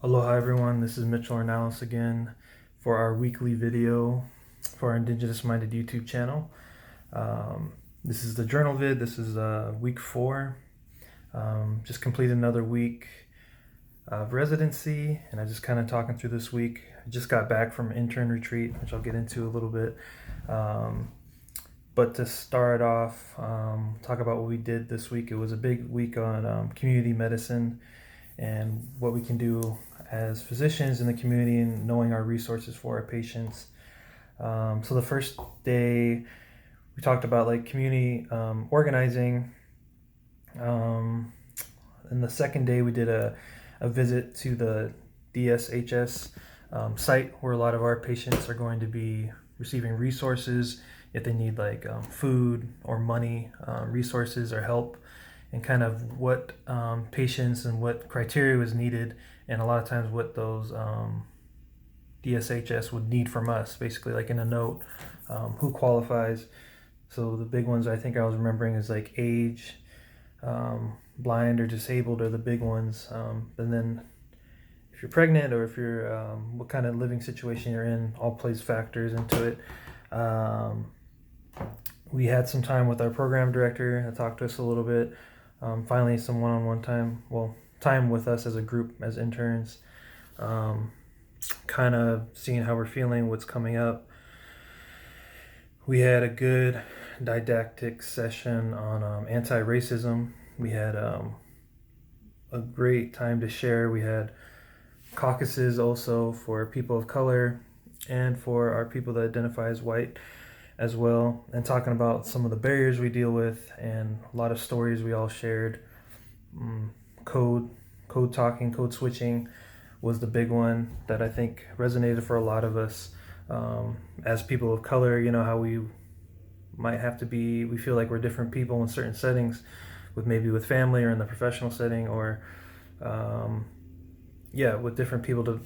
Aloha everyone, this is Mitchell Ornalis again for our weekly video for our Indigenous Minded YouTube channel. This is the journal vid, this is week 4. Just completed another week of residency, and I just kind of talking through this week. I just got back from intern retreat, which I'll get into a little bit. But to start off, talk about what we did this week. It was a big week on community medicine and what we can do as physicians in the community and knowing our resources for our patients. So the first day we talked about like community organizing. And the second day we did a visit to the DSHS site where a lot of our patients are going to be receiving resources if they need like food or money, resources or help, and kind of what patients and what criteria was needed, and a lot of times what those DSHS would need from us, basically like in a note, who qualifies. So the big ones I think I was remembering is like age, blind or disabled are the big ones. And then if you're pregnant or if you're what kind of living situation you're in, all plays factors into it. We had some time with our program director that talked to us a little bit. Finally, some one-on-one time. Time with us as a group, as interns. Kind of seeing how we're feeling, what's coming up. We had a good didactic session on anti-racism. We had a great time to share. We had caucuses also for people of color and for our people that identify as white as well, and talking about some of the barriers we deal with and a lot of stories we all shared. Code talking, code switching was the big one that I think resonated for a lot of us as people of color. You know how we might have to be, we feel like we're different people in certain settings, with maybe with family or in the professional setting, or with different people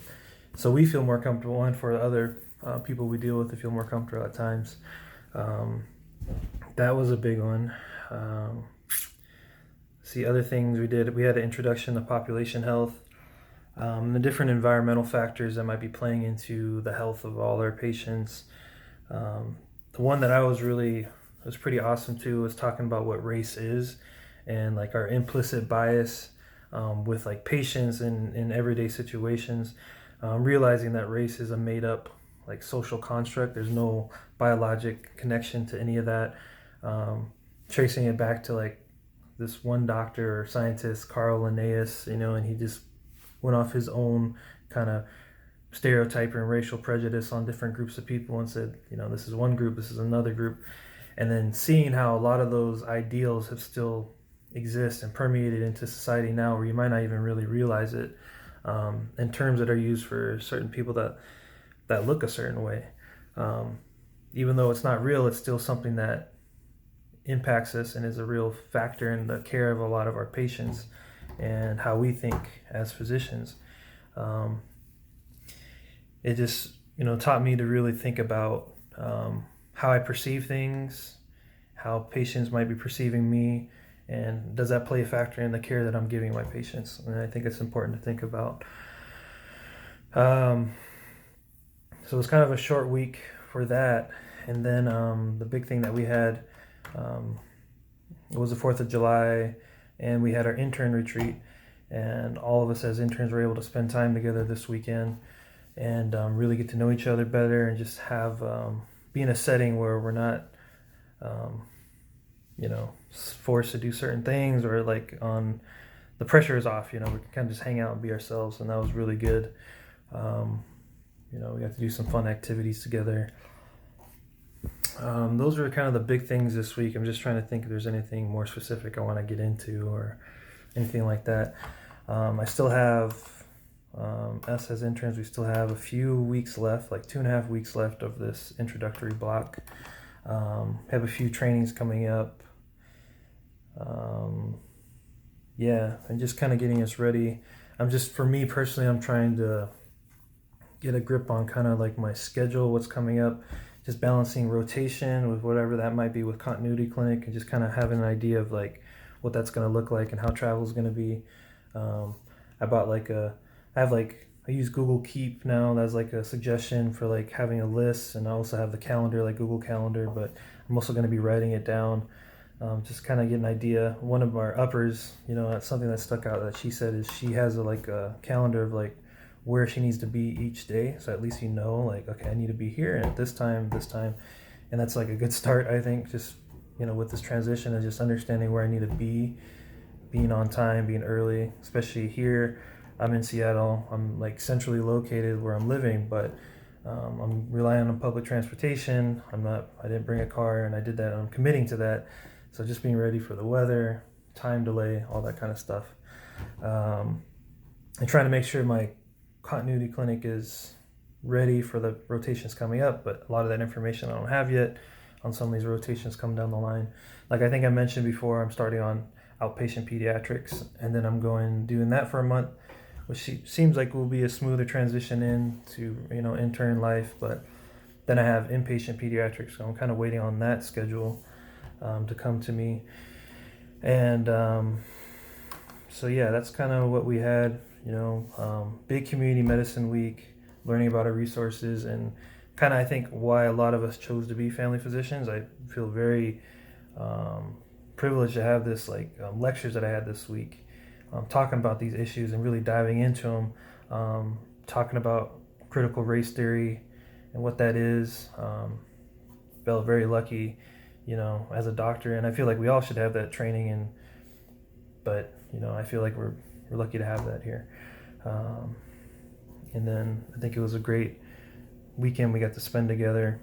so we feel more comfortable, and for other people we deal with to feel more comfortable at times. That was a big one. See, other things we did, we had an introduction to population health, the different environmental factors that might be playing into the health of all our patients. The one that was pretty awesome too, was talking about what race is and like our implicit bias with like patients in everyday situations. Realizing that race is a made up like social construct. There's no biologic connection to any of that. Tracing it back to like this one doctor or scientist, Carl Linnaeus, and he just went off his own kind of stereotype and racial prejudice on different groups of people and said, this is one group, this is another group. And then seeing how a lot of those ideals have still exist and permeated into society now, where you might not even really realize it, in terms that are used for certain people that look a certain way. Even though it's not real, it's still something that impacts us and is a real factor in the care of a lot of our patients and how we think as physicians. It just taught me to really think about how I perceive things, how patients might be perceiving me, and does that play a factor in the care that I'm giving my patients? And I think it's important to think about. So it was kind of a short week for that. And then the big thing that we had was the 4th of July, and we had our intern retreat, and all of us as interns were able to spend time together this weekend and really get to know each other better, and just have be in a setting where we're not forced to do certain things, or like the pressure is off. We can kind of just hang out and be ourselves, and that was really good. We got to do some fun activities together. Those were kind of the big things this week. I'm just trying to think if there's anything more specific I want to get into or anything like that. I still have, us as interns, we still have a few weeks left, like 2.5 weeks left of this introductory block. Have a few trainings coming up. And just kind of getting us ready. For me personally, I'm trying to get a grip on kind of like my schedule, what's coming up, just balancing rotation with whatever that might be with continuity clinic, and just kind of having an idea of like what that's going to look like and how travel is going to be. I have like I use Google Keep now. That's like a suggestion for like having a list, and I also have the calendar, like Google Calendar, but I'm also going to be writing it down, just kind of get an idea. One of our uppers, that's something that stuck out that she said is she has like a calendar of like where she needs to be each day. So at least like, okay, I need to be here at this time, and that's like a good start, I think. Just with this transition, is just understanding where I need to be, being on time, being early, especially here. I'm in Seattle. I'm like centrally located where I'm living, but I'm relying on public transportation. I didn't bring a car, and I did that. I'm committing to that. So just being ready for the weather, time delay, all that kind of stuff. And trying to make sure my continuity clinic is ready for the rotations coming up, but a lot of that information I don't have yet on some of these rotations come down the line. Like I think I mentioned before, I'm starting on outpatient pediatrics, and then I'm doing that for a month, which seems like will be a smoother transition into intern life. But then I have inpatient pediatrics, so I'm kind of waiting on that schedule to come to me. And so yeah, that's kind of what we had. Big community medicine week, learning about our resources, and kind of I think why a lot of us chose to be family physicians. I feel very privileged to have this lectures that I had this week, talking about these issues and really diving into them, talking about critical race theory and what that is. Felt very lucky, as a doctor, and I feel like we all should have that training. But I feel like we're lucky to have that here. And then I think it was a great weekend we got to spend together,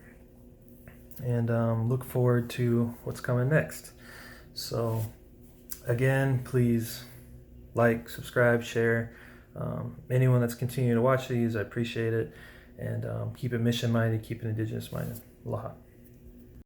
and look forward to what's coming next. So again, please like, subscribe, share. Anyone that's continuing to watch these, I appreciate it. And keep it mission minded, keep it indigenous minded. Aloha.